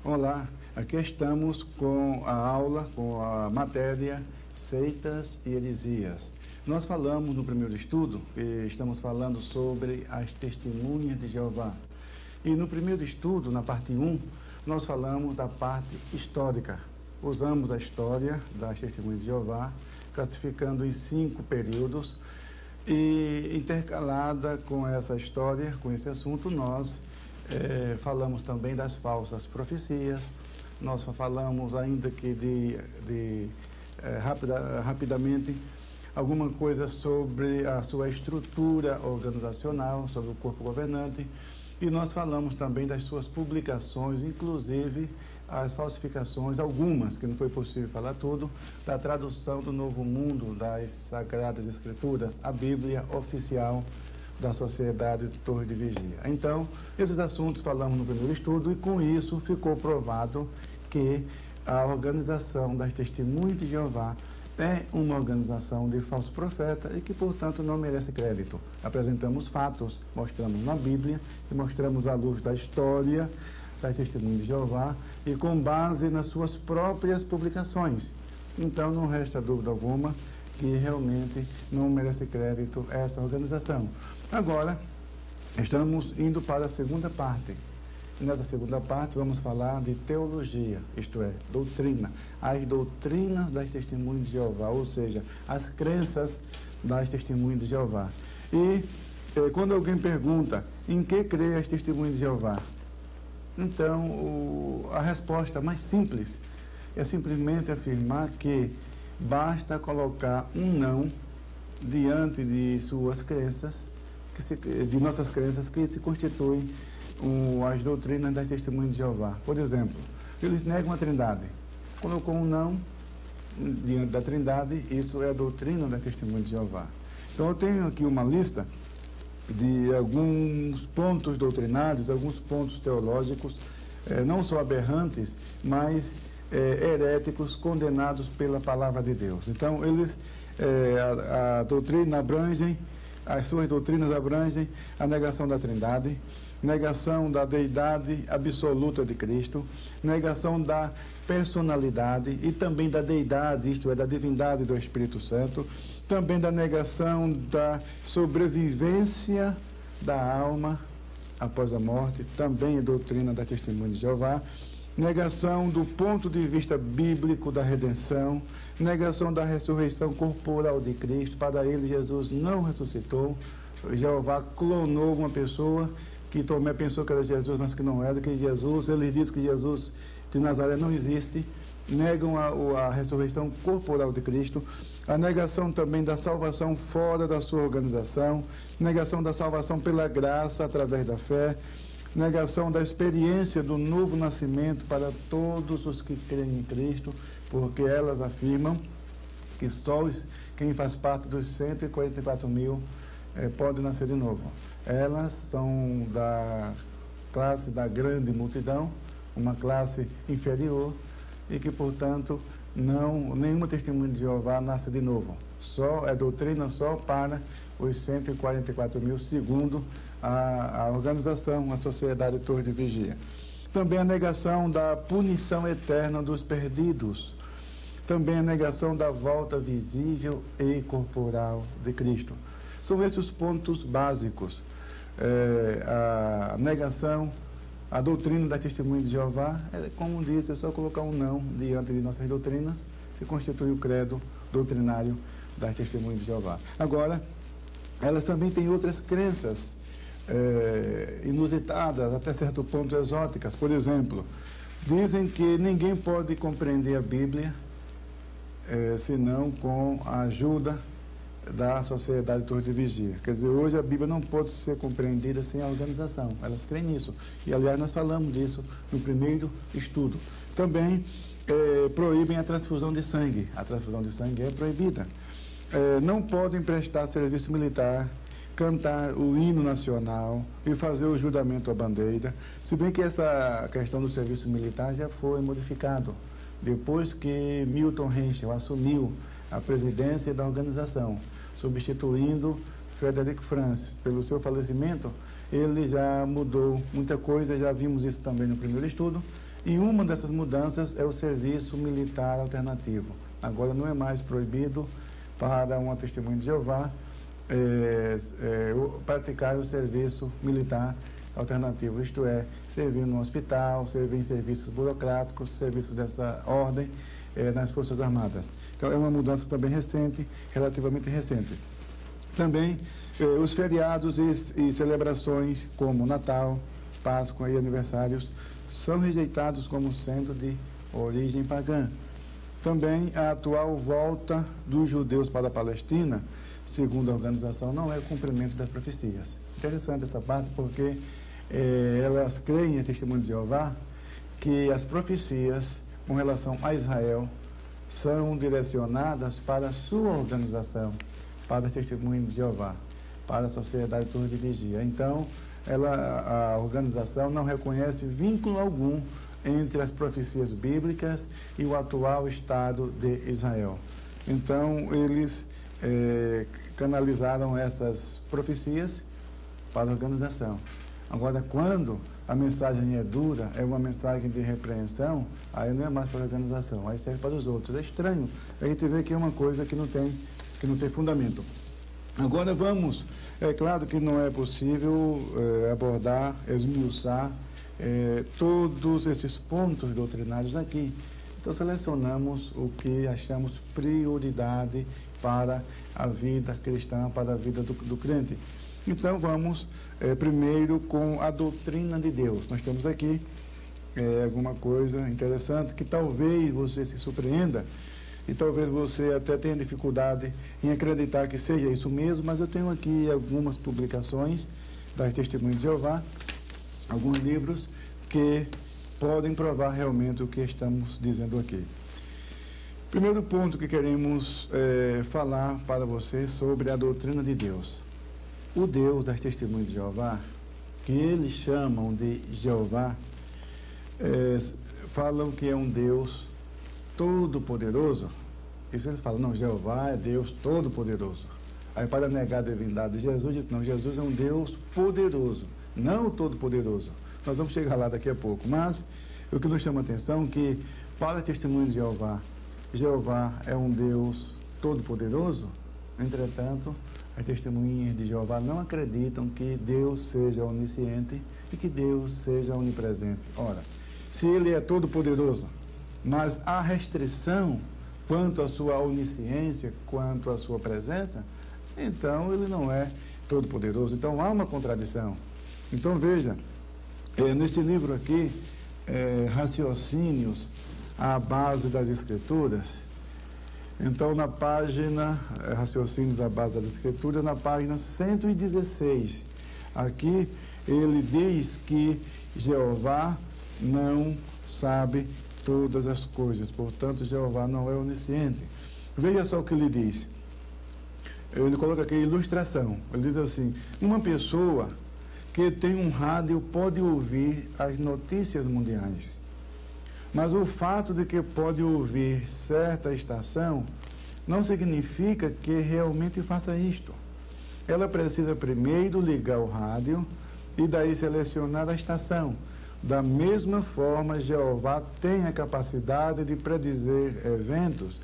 Olá, aqui estamos com a aula, com a matéria Seitas e Heresias. Nós falamos no primeiro estudo, estamos falando sobre as testemunhas de Jeová. E no primeiro estudo, na parte 1, nós falamos da parte histórica. Usamos a história das testemunhas de Jeová, classificando em 5 períodos, e intercalada com essa história, com esse assunto, nós falamos também das falsas profecias. Nós falamos ainda que rapidamente alguma coisa sobre a sua estrutura organizacional, sobre o corpo governante, e nós falamos também das suas publicações, inclusive as falsificações, algumas, que não foi possível falar tudo, da tradução do Novo Mundo das Sagradas Escrituras, a Bíblia oficial da Sociedade Torre de Vigia. Então, esses assuntos falamos no primeiro estudo e com isso ficou provado que a organização das Testemunhas de Jeová é uma organização de falso profeta e que, portanto, não merece crédito. Apresentamos fatos, mostramos na Bíblia e mostramos à luz da história das Testemunhas de Jeová e com base nas suas próprias publicações. Então, não resta dúvida alguma que realmente não merece crédito essa organização. Agora, estamos indo para a segunda parte. Nessa segunda parte, vamos falar de teologia, isto é, doutrina. As doutrinas das Testemunhas de Jeová, ou seja, as crenças das Testemunhas de Jeová. E quando alguém pergunta em que crê as Testemunhas de Jeová, então a resposta mais simples é simplesmente afirmar que basta colocar um não diante de suas crenças, de nossas crenças que se constituem as doutrinas das Testemunhas de Jeová. Por exemplo, eles negam a Trindade. Colocou um não diante da Trindade, isso é a doutrina das Testemunhas de Jeová. Então eu tenho aqui uma lista de alguns pontos doutrinários, alguns pontos teológicos, não só aberrantes, mas heréticos, condenados pela palavra de Deus. Então, a doutrina abrangem, as suas doutrinas abrangem a negação da Trindade, negação da deidade absoluta de Cristo, negação da personalidade e também da deidade, isto é, da divindade do Espírito Santo, também da negação da sobrevivência da alma após a morte, também a doutrina da Testemunha de Jeová, negação do ponto de vista bíblico da redenção, negação da ressurreição corporal de Cristo. Para ele, Jesus não ressuscitou. Jeová clonou uma pessoa que Tomé pensou que era Jesus, mas que não era, que Jesus, ele diz que Jesus de Nazaré não existe. Negam a ressurreição corporal de Cristo, a negação também da salvação fora da sua organização, negação da salvação pela graça através da fé, negação da experiência do novo nascimento para todos os que creem em Cristo, porque elas afirmam que só quem faz parte dos 144 mil pode nascer de novo. Elas são da classe da grande multidão, uma classe inferior, e que, portanto, nenhuma testemunha de Jeová nasce de novo. É doutrina só para os 144 mil, segundo a organização, a Sociedade Torre de Vigia. Também a negação da punição eterna dos perdidos. Também a negação da volta visível e corporal de Cristo. São esses os pontos básicos. A negação, a doutrina da Testemunha de Jeová, como disse, é só colocar um não diante de nossas doutrinas, se constitui o credo doutrinário das Testemunhas de Jeová. Agora, elas também têm outras crenças inusitadas, até certo ponto exóticas. Por exemplo, dizem que ninguém pode compreender a Bíblia senão com a ajuda da Sociedade Torre de Vigia. Quer dizer, hoje a Bíblia não pode ser compreendida sem a organização. Elas creem nisso. E, aliás, nós falamos disso no primeiro estudo. Também proíbem a transfusão de sangue. A transfusão de sangue é proibida. Não podem prestar serviço militar, cantar o hino nacional e fazer o juramento à bandeira. Se bem que essa questão do serviço militar já foi modificado depois que Milton Henschel assumiu a presidência da organização, substituindo Frederic Franz. Pelo seu falecimento, ele já mudou muita coisa, já vimos isso também no primeiro estudo, E uma dessas mudanças é o serviço militar alternativo. Agora não é mais proibido para uma testemunha de Jeová praticar o serviço militar alternativo, isto é, servir no hospital, servir em serviços burocráticos, serviços dessa ordem nas Forças Armadas. Então é uma mudança também recente, relativamente recente. Também os feriados e celebrações como Natal, Páscoa e aniversários são rejeitados como sendo de origem pagã. Também a atual volta dos judeus para a Palestina, segundo a organização, não é o cumprimento das profecias. Interessante essa parte porque elas creem, em Testemunho de Jeová, que as profecias com relação a Israel são direcionadas para a sua organização, para as Testemunhas de Jeová, para a Sociedade Torre de Vigia. Então, a organização não reconhece vínculo algum entre as profecias bíblicas e o atual Estado de Israel. Então, eles canalizaram essas profecias para a organização. Agora, quando a mensagem é dura, é uma mensagem de repreensão, aí não é mais para a organização, aí serve para os outros. É estranho. A gente vê que é uma coisa que não tem fundamento. Agora vamos, é claro que não é possível abordar, esmiuçar todos esses pontos doutrinários aqui. Então selecionamos o que achamos prioridade para a vida cristã, para a vida do crente. Então vamos primeiro com a doutrina de Deus. Nós temos aqui alguma coisa interessante que talvez você se surpreenda e talvez você até tenha dificuldade em acreditar que seja isso mesmo, mas eu tenho aqui algumas publicações das Testemunhas de Jeová, alguns livros que podem provar realmente o que estamos dizendo aqui. Primeiro ponto que queremos falar para você sobre a doutrina de Deus. O Deus das Testemunhas de Jeová, que eles chamam de Jeová, falam que é um Deus todo-poderoso. Isso eles falam, não, Jeová é Deus todo-poderoso. Aí para negar a divindade de Jesus, diz, não, Jesus é um Deus poderoso, não todo-poderoso. Nós vamos chegar lá daqui a pouco, mas o que nos chama a atenção é que para a Testemunha de Jeová, Jeová é um Deus todo-poderoso, entretanto, as testemunhas de Jeová não acreditam que Deus seja onisciente e que Deus seja onipresente. Ora, se Ele é todo-poderoso, mas há restrição quanto à sua onisciência, quanto à sua presença, então Ele não é todo-poderoso. Então há uma contradição. Então veja, neste livro aqui, Raciocínios à Base das Escrituras, então, na página, Raciocínios à Base das Escrituras, na página 116, aqui ele diz que Jeová não sabe todas as coisas, portanto, Jeová não é onisciente. Veja só o que ele diz. Ele coloca aqui a ilustração. Ele diz assim, uma pessoa que tem um rádio pode ouvir as notícias mundiais. Mas o fato de que pode ouvir certa estação não significa que realmente faça isto. Ela precisa primeiro ligar o rádio e daí selecionar a estação. Da mesma forma, Jeová tem a capacidade de predizer eventos,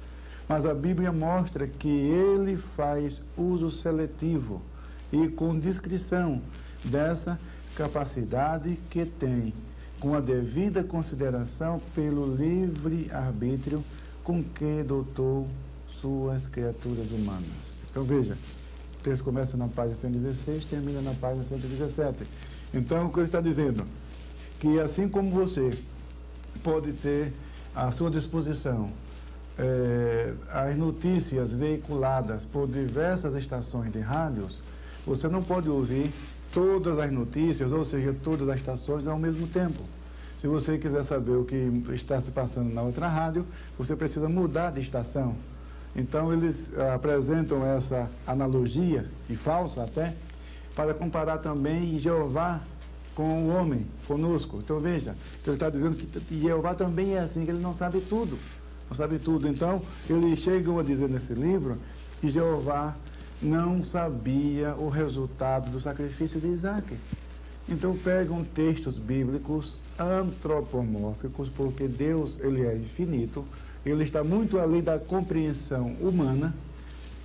mas a Bíblia mostra que ele faz uso seletivo e com discrição dessa capacidade que tem, com a devida consideração pelo livre-arbítrio com que dotou suas criaturas humanas. Então veja, o texto começa na página 116, termina na página 117. Então o que ele está dizendo? Que assim como você pode ter à sua disposição as notícias veiculadas por diversas estações de rádios, você não pode ouvir todas as notícias, ou seja, todas as estações ao mesmo tempo. Se você quiser saber o que está se passando na outra rádio, você precisa mudar de estação. Então, eles apresentam essa analogia, e falsa até, para comparar também Jeová com o homem, conosco. Então, veja, então ele está dizendo que Jeová também é assim, que ele não sabe tudo. Não sabe tudo. Então, eles chegam a dizer nesse livro que Jeová não sabia o resultado do sacrifício de Isaac. Então pegam textos bíblicos antropomórficos, porque Deus, ele é infinito, ele está muito além da compreensão humana,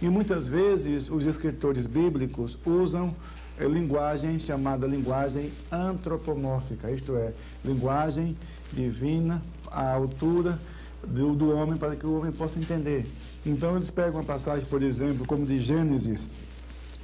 e muitas vezes os escritores bíblicos usam linguagem chamada linguagem antropomórfica, isto é, linguagem divina à altura do homem, para que o homem possa entender. Então eles pegam uma passagem, por exemplo, como de Gênesis,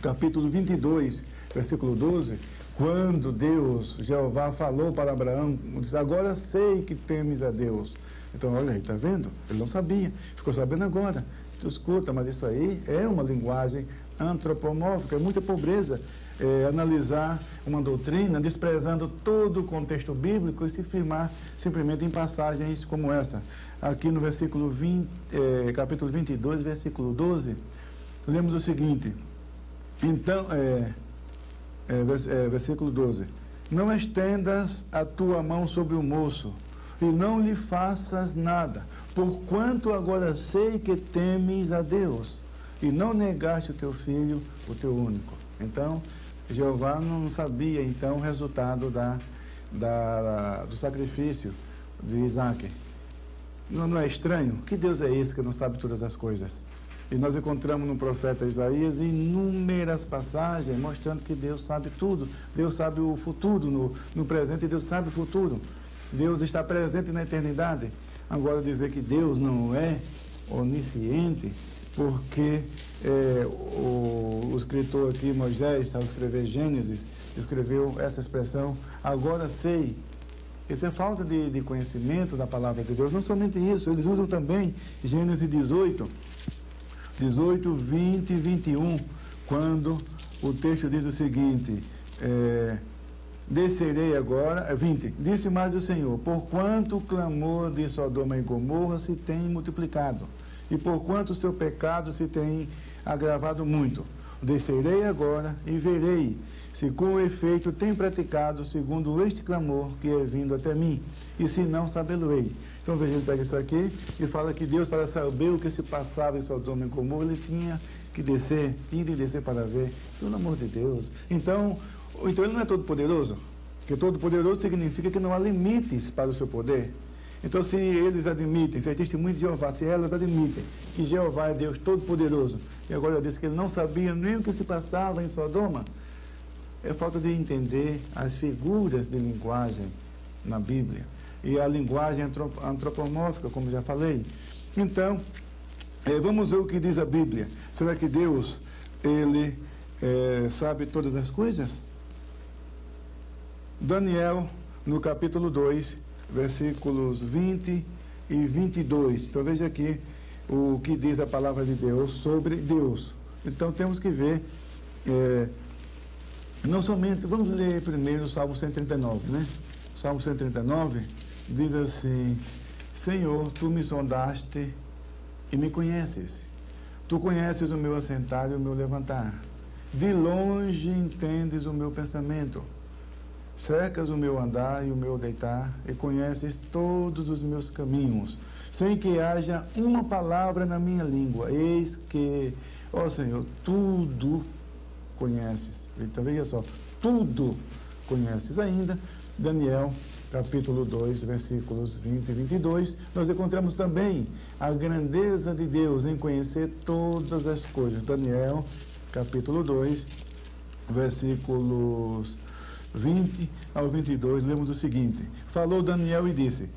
capítulo 22, versículo 12, quando Deus, Jeová, falou para Abraão, disse, agora sei que temes a Deus. Então, olha aí, está vendo? Ele não sabia, ficou sabendo agora. Tu escuta, mas isso aí é uma linguagem antropomórfica, é muita pobreza analisar uma doutrina desprezando todo o contexto bíblico e se firmar simplesmente em passagens como essa. Aqui no versículo 20, capítulo 22, versículo 12, lemos o seguinte, então, versículo 12, não estendas a tua mão sobre o moço, e não lhe faças nada, porquanto agora sei que temes a Deus, e não negaste o teu filho, o teu único. Então, Jeová não sabia, então, o resultado do sacrifício de Isaac. Não é estranho? Que Deus é esse que não sabe todas as coisas? E nós encontramos no profeta Isaías inúmeras passagens mostrando que Deus sabe tudo. Deus sabe o futuro no presente e Deus sabe o futuro. Deus está presente na eternidade. Agora dizer que Deus não é onisciente, porque o escritor aqui, Moisés, ao escrever Gênesis, escreveu essa expressão, agora sei. Isso é falta de conhecimento da palavra de Deus. Não somente isso, eles usam também Gênesis 18, 20 e 21, quando o texto diz o seguinte, descerei agora, 20, disse mais o Senhor, porquanto o clamor de Sodoma e Gomorra se tem multiplicado, e porquanto o seu pecado se tem agravado muito, descerei agora e verei se com efeito tem praticado segundo este clamor que é vindo até mim, e se não, sabê-lo-ei. Então veja, ele pega isso aqui e fala que Deus, para saber o que se passava em Sodoma e Gomorra, ele tinha de descer para ver, pelo amor de Deus. Então ele não é todo poderoso, porque todo poderoso significa que não há limites para o seu poder. Então, se eles admitem, se é testemunho de Jeová, se elas admitem que Jeová é Deus todo-poderoso, e agora eu disse que ele não sabia nem o que se passava em Sodoma, é falta de entender as figuras de linguagem na Bíblia, e a linguagem antropomórfica, como já falei. Então, vamos ver o que diz a Bíblia. Será que Deus, ele sabe todas as coisas? Daniel, no capítulo 2, versículos 20 e 22. Então veja aqui o que diz a palavra de Deus sobre Deus. Então temos que ver, não somente, vamos ler primeiro o Salmo 139, né? Salmo 139 diz assim, Senhor, tu me sondaste e me conheces. Tu conheces o meu assentar e o meu levantar. De longe entendes o meu pensamento. Cercas o meu andar e o meu deitar, e conheces todos os meus caminhos, sem que haja uma palavra na minha língua. Eis que, ó Senhor, tudo conheces. Então veja só, tudo conheces. Ainda, Daniel, capítulo 2, versículos 20 e 22, nós encontramos também a grandeza de Deus em conhecer todas as coisas. Daniel, capítulo 2, versículos 20 ao 22, lemos o seguinte, falou Daniel e disse,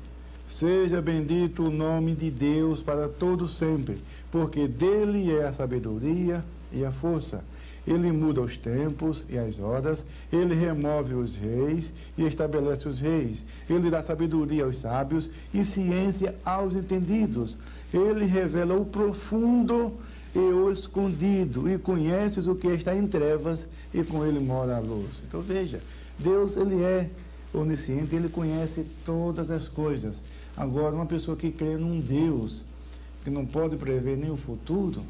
seja bendito o nome de Deus para todo sempre, porque dele é a sabedoria e a força. Ele muda os tempos e as horas, ele remove os reis e estabelece os reis. Ele dá sabedoria aos sábios e ciência aos entendidos. Ele revela o profundo e o escondido, e conheces o que está em trevas, e com ele mora a luz. Então veja, Deus, ele é onisciente, ele conhece todas as coisas. Agora, uma pessoa que crê num Deus que não pode prever nem o futuro,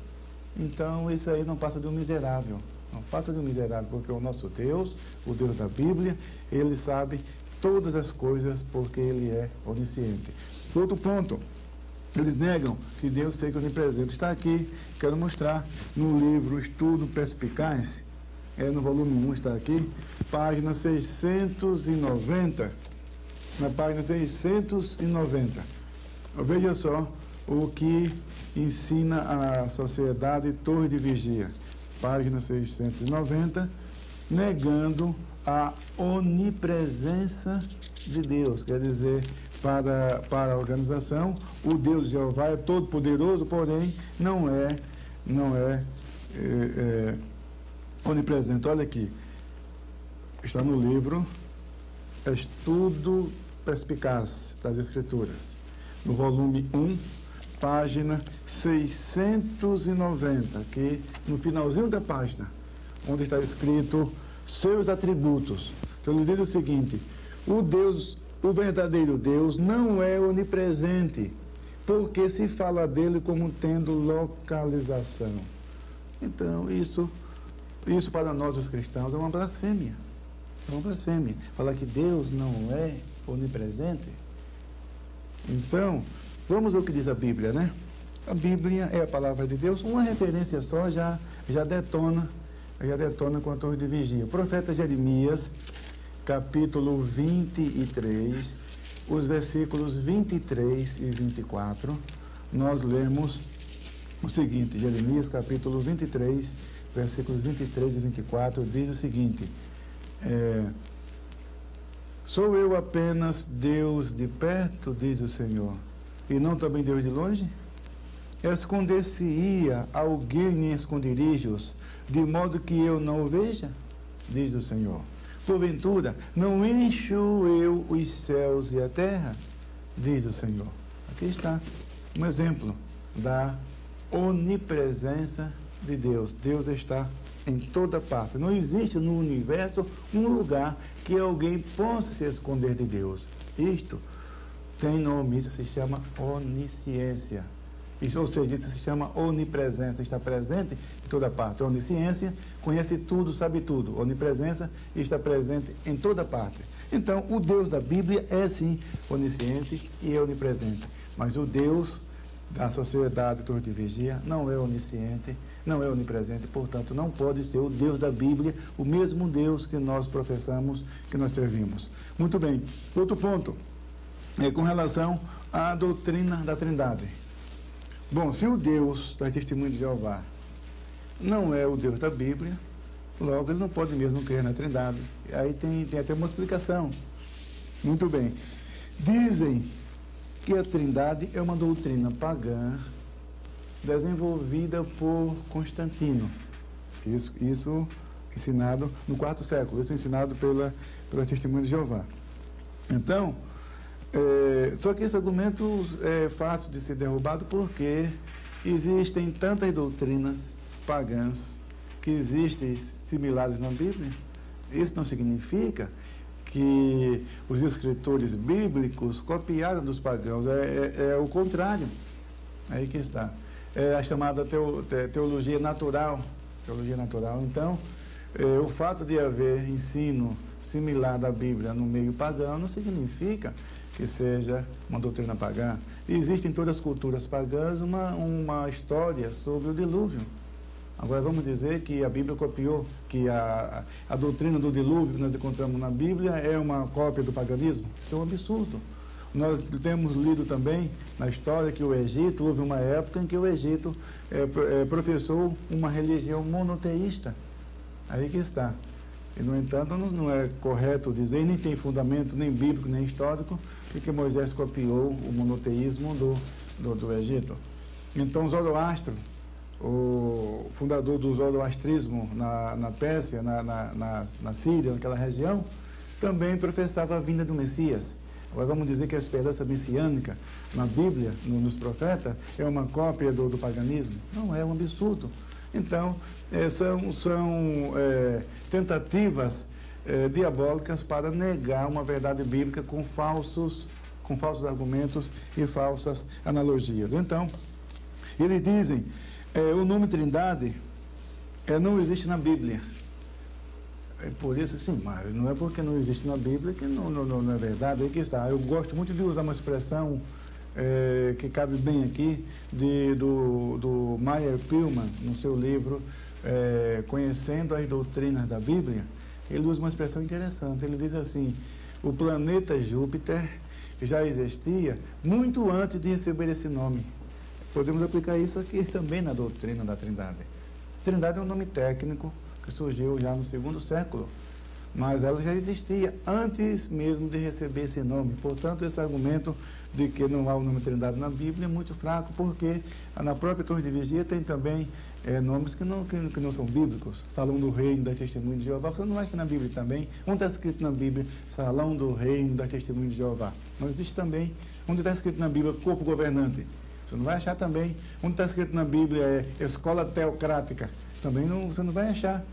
então isso aí não passa de um miserável. Não passa de um miserável, porque o nosso Deus, o Deus da Bíblia, ele sabe todas as coisas porque ele é onisciente. Outro ponto, eles negam que Deus seja onipresente. Está aqui, quero mostrar no livro Estudo Perspicaz, no volume 1 está aqui, página 690, na página 690. Veja só o que ensina a Sociedade Torre de Vigia, página 690, negando a onipresença de Deus. Quer dizer, para a organização, o Deus Jeová é todo poderoso, porém não é onipresente. Olha aqui, está no livro Estudo Perspicaz das Escrituras, no volume 1, página 690, que no finalzinho da página, onde está escrito seus atributos. Então ele diz o seguinte: o verdadeiro Deus não é onipresente, porque se fala dele como tendo localização. Então, isso para nós os cristãos é uma blasfêmia. É uma blasfêmia. Falar que Deus não é onipresente. Então, vamos ao que diz a Bíblia, né? A Bíblia é a palavra de Deus. Uma referência só já detona com a torre de vigia. O profeta Jeremias, capítulo 23, os versículos 23 e 24, nós lemos o seguinte. Jeremias, capítulo 23, versículos 23 e 24, diz o seguinte: sou eu apenas Deus de perto, diz o Senhor, e não também Deus de longe? Esconder-se-ia alguém em esconderijos, de modo que eu não o veja? Diz o Senhor. Porventura, não encho eu os céus e a terra? Diz o Senhor. Aqui está um exemplo da onipresença de Deus. Deus está em toda parte. Não existe no universo um lugar que alguém possa se esconder de Deus. Isto tem nome, isso se chama onisciência. Isso, ou seja, isso se chama onipresença, está presente em toda parte. Onisciência, conhece tudo, sabe tudo. Onipresença, está presente em toda parte. Então, o Deus da Bíblia é sim onisciente e é onipresente. Mas o Deus da Sociedade Torre de Vigia não é onisciente, não é onipresente, portanto, não pode ser o Deus da Bíblia, o mesmo Deus que nós professamos, que nós servimos. Muito bem. Outro ponto, com relação à doutrina da Trindade. Bom, se o Deus da Testemunha de Jeová não é o Deus da Bíblia, logo ele não pode mesmo crer na Trindade. Aí tem até uma explicação. Muito bem. Dizem que a Trindade é uma doutrina pagã desenvolvida por Constantino. Isso ensinado no quarto século, isso ensinado pela Testemunha de Jeová. Então, só que esse argumento é fácil de ser derrubado porque existem tantas doutrinas pagãs que existem similares na Bíblia. Isso não significa que os escritores bíblicos copiaram dos pagãos. É o contrário. Aí que está. É a chamada teologia natural. Teologia natural. Então, o fato de haver ensino similar da Bíblia no meio pagão não significa que seja uma doutrina pagã. Existe em todas as culturas pagãs uma história sobre o dilúvio. Agora vamos dizer que a Bíblia copiou, que a doutrina do dilúvio que nós encontramos na Bíblia é uma cópia do paganismo? Isso é um absurdo. Nós temos lido também na história que o Egito, houve uma época em que o Egito professou uma religião monoteísta. Aí que está. E, no entanto, não é correto dizer, nem tem fundamento nem bíblico, nem histórico, que Moisés copiou o monoteísmo do Egito. Então, Zoroastro, o fundador do zoroastrismo na Pérsia, na Síria, naquela região, também professava a vinda do Messias. Agora vamos dizer que a esperança messiânica na Bíblia, nos profetas, é uma cópia do paganismo? Não, é um absurdo. Então, são tentativas diabólicas para negar uma verdade bíblica com falsos argumentos e falsas analogias. Então, eles dizem, o nome Trindade não existe na Bíblia. Por isso, sim, mas não é porque não existe na Bíblia que não é verdade. Aí que está. Eu gosto muito de usar uma expressão que cabe bem aqui, do Meyer Pillman, no seu livro Conhecendo as Doutrinas da Bíblia. Ele usa uma expressão interessante. Ele diz assim: o planeta Júpiter já existia muito antes de receber esse nome. Podemos aplicar isso aqui também na doutrina da Trindade. Trindade é um nome técnico que surgiu já no segundo século, mas ela já existia antes mesmo de receber esse nome. Portanto, esse argumento de que não há o nome Trindade na Bíblia é muito fraco, porque na própria Torre de Vigia tem também nomes que não são bíblicos. Salão do Reino das Testemunhas de Jeová, você não acha na Bíblia também? Onde está escrito na Bíblia Salão do Reino das Testemunhas de Jeová? Não existe também. Onde está escrito na Bíblia Corpo Governante? Você não vai achar também. Onde está escrito na Bíblia Escola Teocrática? Também não, você não vai achar.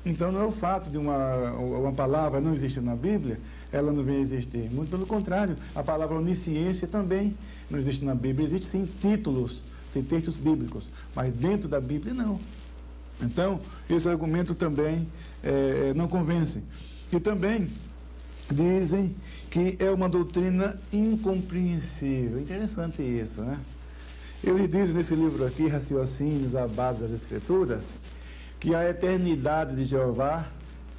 Então, não é o fato de uma palavra não existir na Bíblia, ela não vem a existir. Muito pelo contrário, a palavra onisciência também não existe na Bíblia. Existem sim títulos de textos bíblicos, mas dentro da Bíblia não. Então, esse argumento também não convence. E também dizem que é uma doutrina incompreensível. Interessante isso, né? Eles dizem nesse livro aqui, Raciocínios à Base das Escrituras, que a eternidade de Jeová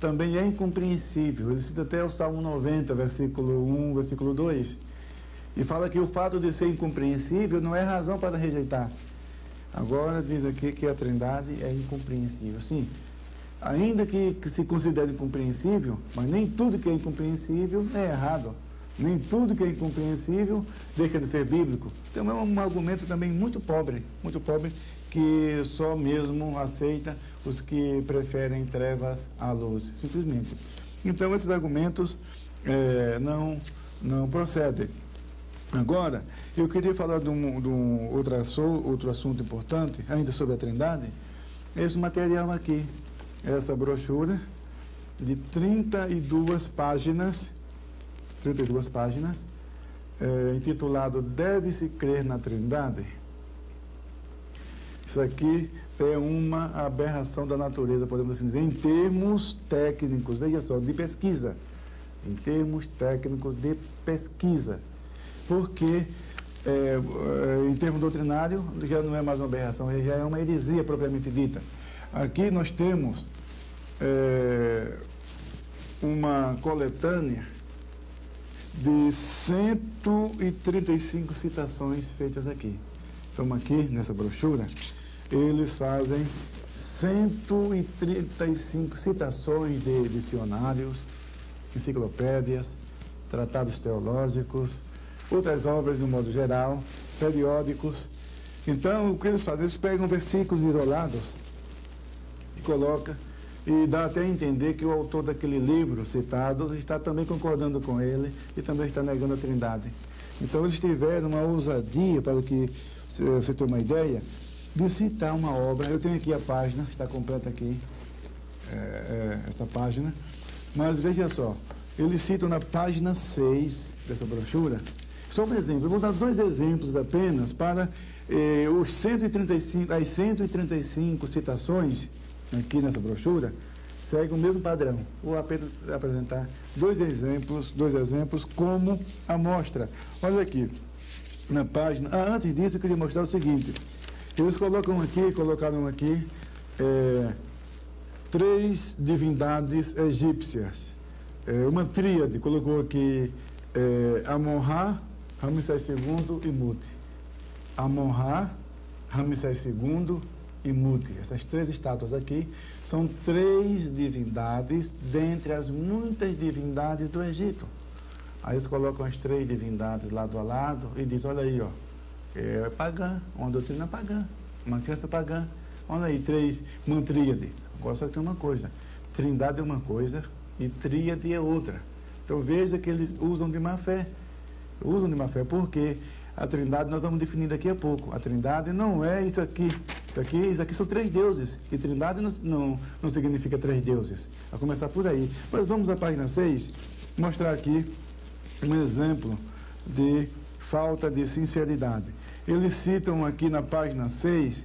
também é incompreensível. Ele cita até o Salmo 90, versículo 1, versículo 2, e fala que o fato de ser incompreensível não é razão para rejeitar. Agora diz aqui que a Trindade é incompreensível. Sim, ainda que se considere incompreensível, mas nem tudo que é incompreensível é errado. Nem tudo que é incompreensível deixa de ser bíblico. Então é um argumento também muito pobre, que só mesmo aceita os que preferem trevas à luz, simplesmente. Então, esses argumentos não procedem. Agora, eu queria falar de um outro assunto importante, ainda sobre a Trindade. Esse material aqui, essa brochura de 32 páginas, intitulado Deve-se Crer na Trindade. Isso aqui é uma aberração da natureza, podemos assim dizer, em termos técnicos, veja só, de pesquisa. Em termos técnicos de pesquisa. Porque, em termos doutrinário, já não é mais uma aberração, já é uma heresia propriamente dita. Aqui nós temos uma coletânea de 135 citações feitas aqui. Então, aqui nessa brochura, eles fazem 135 citações de dicionários, enciclopédias, tratados teológicos, outras obras de um modo geral, periódicos. Então, o que eles fazem? Eles pegam versículos isolados e colocam, e dá até a entender que o autor daquele livro citado está também concordando com ele e também está negando a Trindade. Então, eles tiveram uma ousadia, para que você tenha uma ideia, de citar uma obra. Eu tenho aqui a página, está completa aqui, essa página, mas veja só, eles citam na página 6 dessa brochura, só um exemplo, eu vou dar 2 exemplos apenas para as 135 citações aqui nessa brochura, segue o mesmo padrão. Vou apenas apresentar 2 exemplos como amostra. Olha aqui, na página. Antes disso, eu queria mostrar o seguinte. Eles colocaram aqui 3 divindades egípcias. Uma tríade, colocou aqui Amon-Ra, Ramsés II e Mut. Amon-Ra, Ramsés II e Mut. Essas 3 estátuas aqui são 3 divindades dentre as muitas divindades do Egito. Aí eles colocam as 3 divindades lado a lado e dizem, olha aí, ó, é pagã, uma doutrina pagã, uma crença pagã. Olha aí, 3, uma tríade. Agora só que tem uma coisa, Trindade é uma coisa e tríade é outra. Então veja que eles usam de má fé. Usam de má fé, porque a Trindade nós vamos definir daqui a pouco. A Trindade não é isso aqui. Isso aqui são 3 deuses. E Trindade não significa 3 deuses. A começar por aí. Mas vamos à página 6, mostrar aqui um exemplo de falta de sinceridade. Eles citam aqui na página 6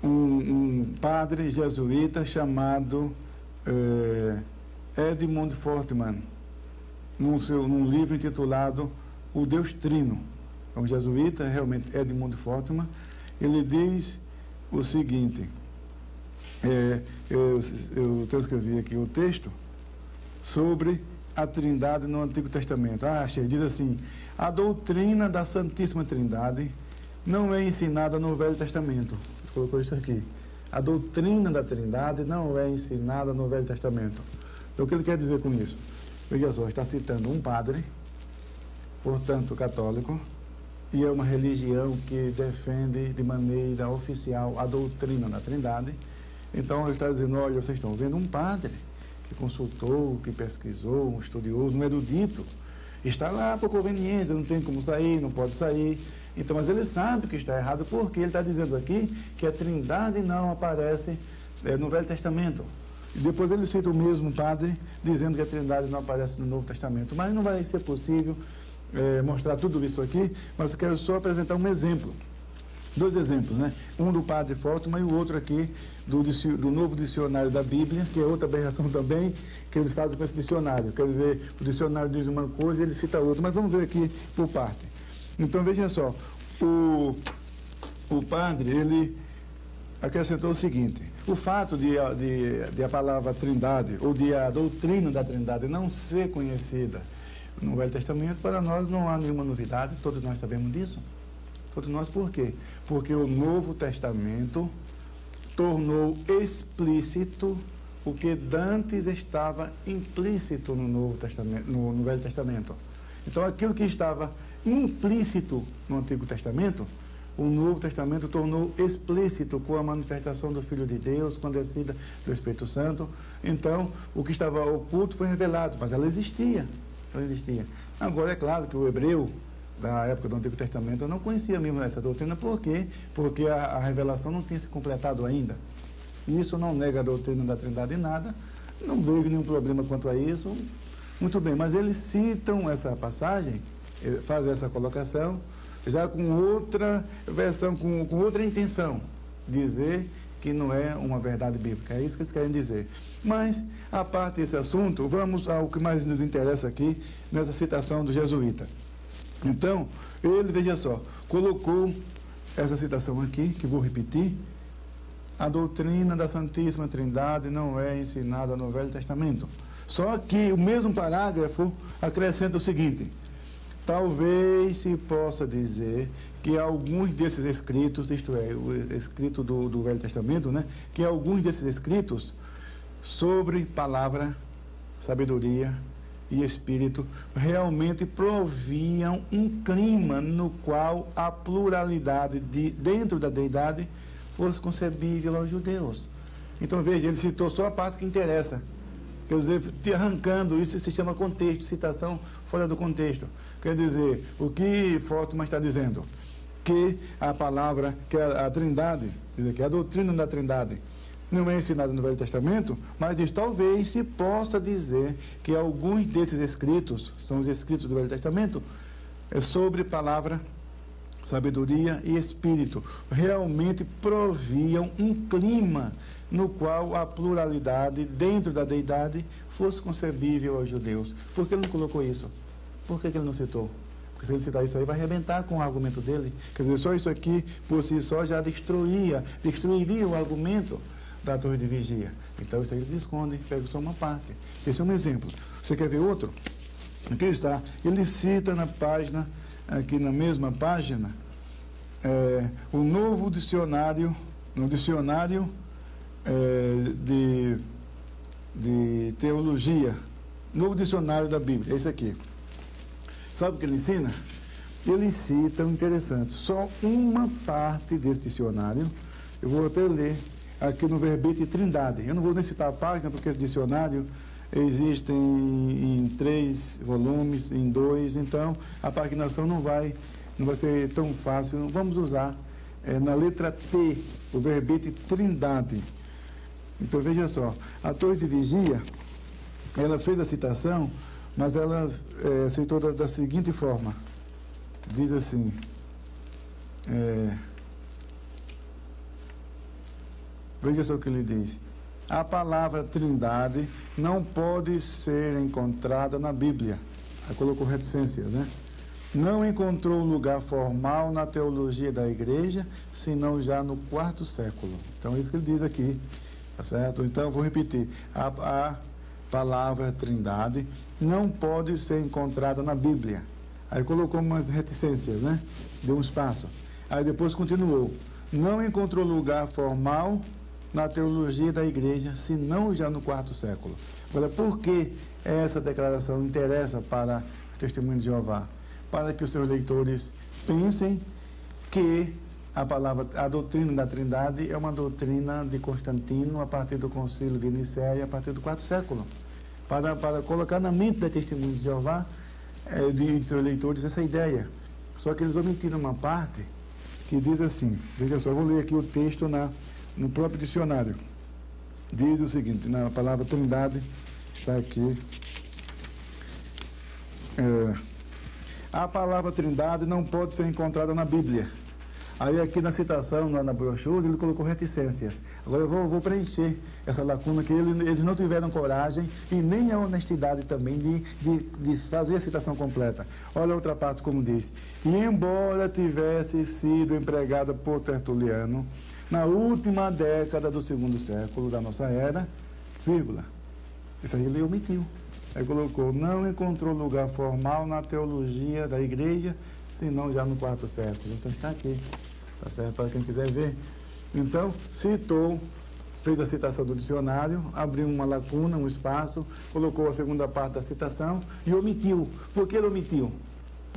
um padre jesuíta chamado Edmund Fortman, num livro intitulado O Deus Trino. É um jesuíta, realmente, Edmund Fortman. Ele diz o seguinte, eu transcrevi aqui o texto, sobre a Trindade no Antigo Testamento? Achei, diz assim: a doutrina da Santíssima Trindade não é ensinada no Velho Testamento. Ele colocou isso aqui. A doutrina da Trindade não é ensinada no Velho Testamento. Então, o que ele quer dizer com isso? Veja só, está citando um padre, portanto católico, e é uma religião que defende de maneira oficial a doutrina da Trindade. Então ele está dizendo: olha, vocês estão vendo um padre que consultou, que pesquisou, um estudioso, um erudito, está lá por conveniência, não tem como sair, não pode sair. Então, mas ele sabe que está errado, porque ele está dizendo aqui que a Trindade não aparece no Velho Testamento. E depois ele cita o mesmo padre dizendo que a Trindade não aparece no Novo Testamento. Mas não vai ser possível mostrar tudo isso aqui, mas eu quero só apresentar um exemplo. 2 exemplos, né? Um do padre Fátima e o outro aqui do Novo Dicionário da Bíblia, que é outra aberração também, que eles fazem com esse dicionário. Quer dizer, o dicionário diz uma coisa e ele cita outra, mas vamos ver aqui por parte. Então, veja só, o padre, ele acrescentou o seguinte: o fato de a palavra Trindade, ou de a doutrina da Trindade não ser conhecida no Velho Testamento, para nós não há nenhuma novidade, todos nós sabemos disso. Todos nós, por quê? Porque o Novo Testamento tornou explícito o que dantes estava implícito no Novo Testamento, no Velho Testamento. Então, aquilo que estava implícito no Antigo Testamento, o Novo Testamento tornou explícito com a manifestação do Filho de Deus, com a descida do Espírito Santo. Então, o que estava oculto foi revelado, mas ela existia. Ela existia. Agora, é claro que o hebreu da época do Antigo Testamento não conhecia mesmo essa doutrina. Por quê? Porque a revelação não tinha se completado ainda. E isso não nega a doutrina da Trindade em nada, não veio nenhum problema quanto a isso. Muito bem, mas eles citam essa passagem, fazem essa colocação, já com outra versão, com outra intenção, dizer que não é uma verdade bíblica. É isso que eles querem dizer. Mas, a parte desse assunto, vamos ao que mais nos interessa aqui, nessa citação do jesuíta. Então, ele, veja só, colocou essa citação aqui, que vou repetir: a doutrina da Santíssima Trindade não é ensinada no Velho Testamento. Só que o mesmo parágrafo acrescenta o seguinte: talvez se possa dizer que alguns desses escritos, isto é, o escrito do Velho Testamento, né, que alguns desses escritos sobre palavra, sabedoria e espírito realmente proviam um clima no qual a pluralidade dentro da deidade fosse concebível aos judeus. Então, veja, ele citou só a parte que interessa. Quer dizer, arrancando isso se chama contexto, citação fora do contexto. Quer dizer, o que Fátima está dizendo? Que a palavra, que a Trindade, quer dizer, que a doutrina da Trindade não é ensinada no Velho Testamento, mas diz: talvez se possa dizer que alguns desses escritos, são os escritos do Velho Testamento, sobre palavra, sabedoria e espírito, realmente proviam um clima no qual a pluralidade dentro da deidade fosse concebível aos judeus. Por que ele não colocou isso? Por que ele não citou? Porque se ele citar isso aí, vai arrebentar com o argumento dele. Quer dizer, só isso aqui, por si só, já destruiria o argumento da torre de vigia. Então, isso aí eles escondem, pegam só uma parte. Esse é um exemplo. Você quer ver outro? Aqui está. Ele cita na página, aqui na mesma página, o novo dicionário, no dicionário de teologia, novo dicionário da Bíblia, esse aqui. Sabe o que ele ensina? Ele cita, interessante, só uma parte desse dicionário. Eu vou até ler aqui no verbete Trindade. Eu não vou nem citar a página, porque esse dicionário existe em 3 volumes, em 2, então a paginação não vai ser tão fácil. Vamos usar na letra T, o verbete Trindade. Então, veja só, a torre de vigia, ela fez a citação, mas ela citou da seguinte forma. Diz assim: veja só o que ele diz: a palavra Trindade não pode ser encontrada na Bíblia. Aí colocou reticências, né? Não encontrou lugar formal na teologia da igreja, senão já no 4º século. Então, é isso que ele diz aqui, tá certo? Então, vou repetir: palavra trindade não pode ser encontrada na Bíblia. Aí colocou umas reticências, né? Deu um espaço. Aí depois continuou. Não encontrou lugar formal na teologia da igreja, senão já no quarto século. Agora, por que essa declaração interessa para o Testemunho de Jeová? Para que os seus leitores pensem que a doutrina da Trindade é uma doutrina de Constantino a partir do Concílio de Nicéia, a partir do quarto século. Para colocar na mente da Testemunho de Jeová, de seus leitores, essa ideia. Só que eles omitiram uma parte que diz assim, veja só, eu vou ler aqui o texto no próprio dicionário. Diz o seguinte, na palavra Trindade, está aqui. A palavra Trindade não pode ser encontrada na Bíblia. Aí aqui na citação, na brochura, ele colocou reticências. Agora eu vou preencher essa lacuna que eles não tiveram coragem e nem a honestidade também de fazer a citação completa. Olha a outra parte como diz. E embora tivesse sido empregada por Tertuliano na última década do segundo século da nossa era, vírgula. Isso aí ele omitiu. Aí colocou, não encontrou lugar formal na teologia da igreja, senão já no quarto século. Então está aqui, tá certo? Para quem quiser ver. Então, citou, fez a citação do dicionário, abriu uma lacuna, um espaço, colocou a segunda parte da citação e omitiu. Por que ele omitiu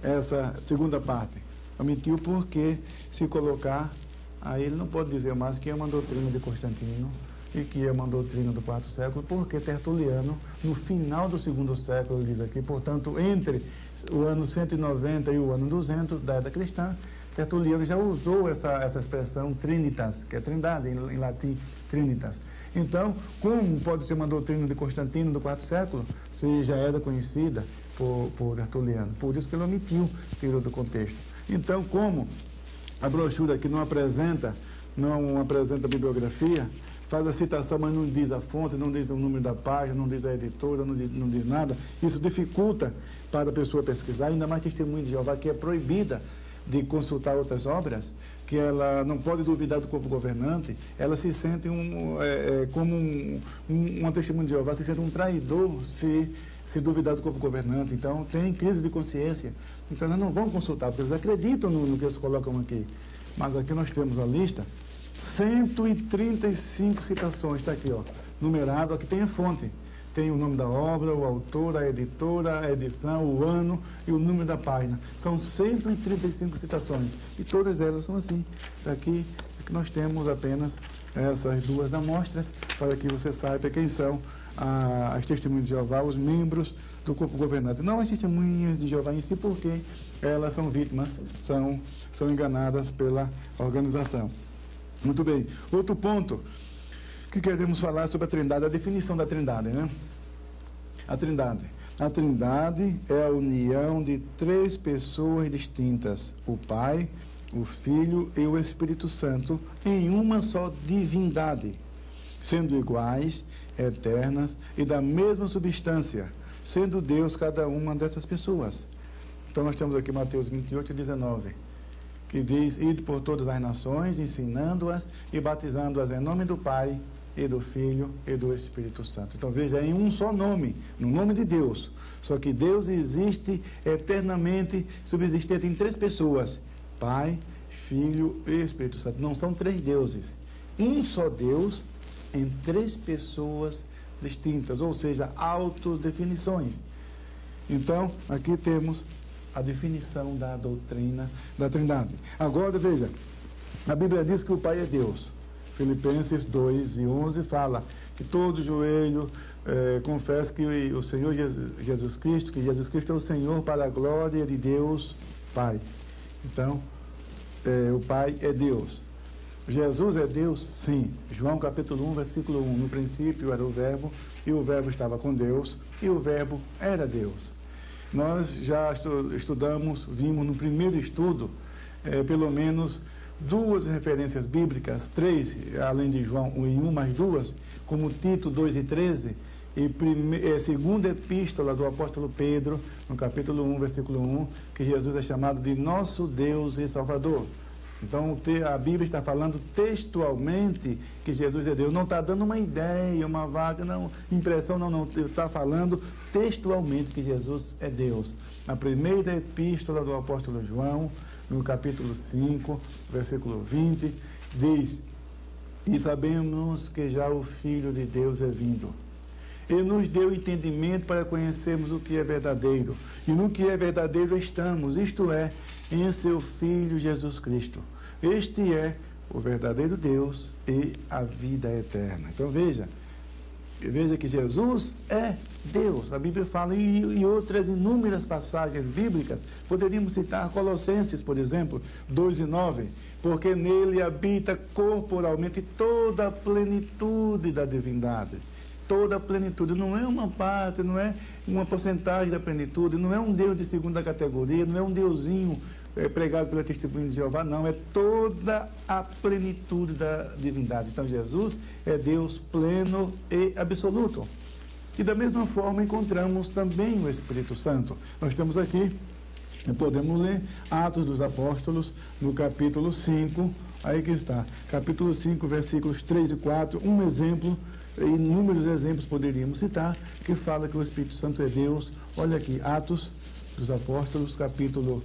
essa segunda parte? Omitiu porque, se colocar, aí ele não pode dizer mais que é uma doutrina de Constantino e que é uma doutrina do quarto século, porque Tertuliano, no final do segundo século, ele diz aqui, portanto, entre o ano 190 e o ano 200 da era cristã, Tertuliano já usou essa expressão trinitas, que é trindade, em latim, trinitas. Então, como pode ser uma doutrina de Constantino do quarto século, se já era conhecida por Tertuliano? Por isso que ele omitiu, tirou do contexto. Então, como a brochura aqui não apresenta bibliografia, faz a citação, mas não diz a fonte, não diz o número da página, não diz a editora, não diz nada. Isso dificulta para a pessoa pesquisar, ainda mais Testemunho de Jeová, que é proibida de consultar outras obras, que ela não pode duvidar do corpo governante, ela se sente como uma Testemunho de Jeová, se sente um traidor se duvidar do corpo governante. Então, tem crise de consciência. Então, eles não vão consultar, porque eles acreditam no que eles colocam aqui. Mas aqui nós temos a lista, 135 citações, está aqui, ó, numerado, aqui tem a fonte. Tem o nome da obra, o autor, a editora, a edição, o ano e o número da página. São 135 citações. E todas elas são assim. Aqui nós temos apenas essas duas amostras, para que você saiba quem são as Testemunhas de Jeová, os membros do corpo governante. Não as Testemunhas de Jeová em si, porque elas são vítimas, são enganadas pela organização. Muito bem. Outro ponto que queremos falar sobre a Trindade, a definição da Trindade, né? A Trindade é a união de três pessoas distintas, o Pai, o Filho e o Espírito Santo, em uma só divindade, sendo iguais, eternas e da mesma substância, sendo Deus cada uma dessas pessoas. Então nós temos aqui Mateus 28, 19, que diz, ide por todas as nações, ensinando-as e batizando-as em nome do Pai, e do Filho e do Espírito Santo. Então veja, em um só nome, no nome de Deus. Só que Deus existe eternamente, subsistente em três pessoas, Pai, Filho e Espírito Santo. Não são três deuses. Um só Deus em três pessoas distintas, ou seja, autodefinições. Então, aqui temos a definição da doutrina da Trindade. Agora, veja, a Bíblia diz que o Pai é Deus. Filipenses 2:11 fala que todo joelho confessa que o Senhor Jesus Cristo, que Jesus Cristo é o Senhor para a glória de Deus Pai. Então, o Pai é Deus. Jesus é Deus? Sim. João capítulo 1, versículo 1. No princípio era o Verbo, e o Verbo estava com Deus, e o Verbo era Deus. Nós já estudamos, vimos no primeiro estudo, pelo menos duas referências bíblicas, três, além de João 1:1, mais duas, como Tito 2:13, e segunda epístola do apóstolo Pedro, no capítulo 1, versículo 1, que Jesus é chamado de nosso Deus e Salvador. Então, a Bíblia está falando textualmente que Jesus é Deus. Não está dando uma ideia, uma vaga, não, impressão, não. Está falando textualmente que Jesus é Deus. Na primeira epístola do apóstolo João, no capítulo 5, versículo 20, diz: e sabemos que já o Filho de Deus é vindo. Ele nos deu entendimento para conhecermos o que é verdadeiro. E no que é verdadeiro estamos, isto é, em seu Filho Jesus Cristo. Este é o verdadeiro Deus e a vida eterna. Então veja que Jesus é Deus. A Bíblia fala em outras inúmeras passagens bíblicas. Poderíamos citar Colossenses, por exemplo, 2:9, porque nele habita corporalmente toda a plenitude da divindade. Toda a plenitude, não é uma parte, não é uma porcentagem da plenitude, não é um Deus de segunda categoria, não é um deusinho pregado pela testemunha de Jeová, não, é toda a plenitude da divindade. Então Jesus é Deus pleno e absoluto. E da mesma forma encontramos também o Espírito Santo. Nós temos aqui, podemos ler Atos dos Apóstolos, no capítulo 5, aí que está, capítulo 5, versículos 3 e 4, um exemplo. Inúmeros exemplos poderíamos citar, que fala que o Espírito Santo é Deus. Olha aqui, Atos dos Apóstolos, capítulo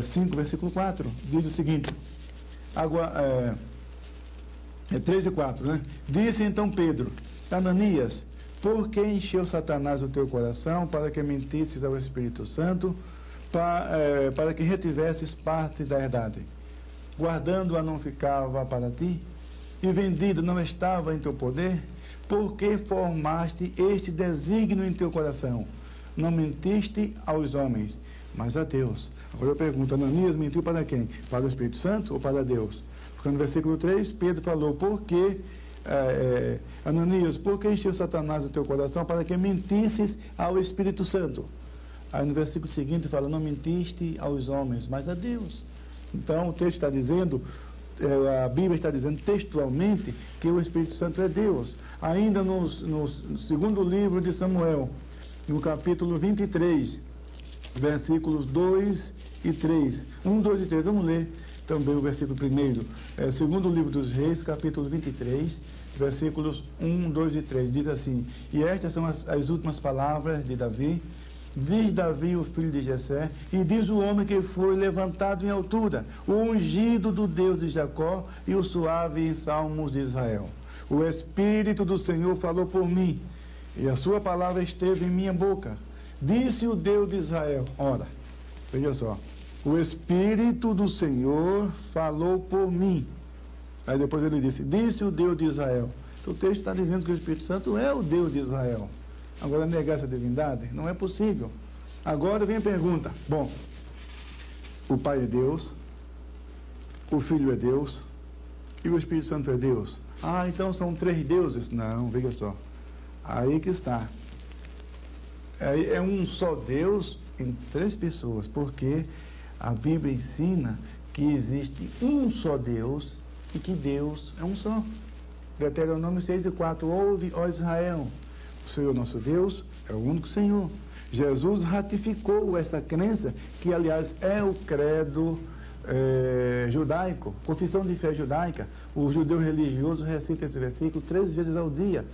5, versículo 4, diz o seguinte, 3 e 4, né? Disse então Pedro: Ananias, por que encheu Satanás o teu coração para que mentisses ao Espírito Santo, para que retivesses parte da herdade? Guardando-a não ficava para ti, e vendida não estava em teu poder? Por que formaste este desígnio em teu coração? Não mentiste aos homens, mas a Deus. Agora eu pergunto, Ananias mentiu para quem? Para o Espírito Santo ou para Deus? Porque no versículo 3, Pedro falou, Ananias, por que encheu Satanás o teu coração para que mentisses ao Espírito Santo? Aí no versículo seguinte fala, não mentiste aos homens, mas a Deus. Então o texto está dizendo, a Bíblia está dizendo textualmente que o Espírito Santo é Deus. Ainda no segundo livro de Samuel, no capítulo 23, versículos 2 e 3. 1, 2 e 3. Vamos ler também o versículo primeiro. Segundo livro dos Reis, capítulo 23, versículos 1, 2 e 3. Diz assim, e estas são as últimas palavras de Davi. Diz Davi, o filho de Jessé, e diz o homem que foi levantado em altura, o ungido do Deus de Jacó e o suave em salmos de Israel. O Espírito do Senhor falou por mim, e a sua palavra esteve em minha boca. Disse o Deus de Israel, ora, veja só, o Espírito do Senhor falou por mim. Aí depois ele disse o Deus de Israel. Então o texto está dizendo que o Espírito Santo é o Deus de Israel. Agora, negar essa divindade não é possível. Agora vem a pergunta. Bom, o Pai é Deus, o Filho é Deus e o Espírito Santo é Deus. Ah, então são 3 deuses. Não, veja só. Aí que está. É um só Deus em 3 pessoas, porque a Bíblia ensina que existe um só Deus e que Deus é um só. Deuteronômio 6 e 4. Ouve, ó Israel, o Senhor nosso Deus é o único Senhor. Jesus ratificou essa crença, que aliás é o credo judaico, confissão de fé judaica. O judeu religioso recita esse versículo 3 vezes ao dia.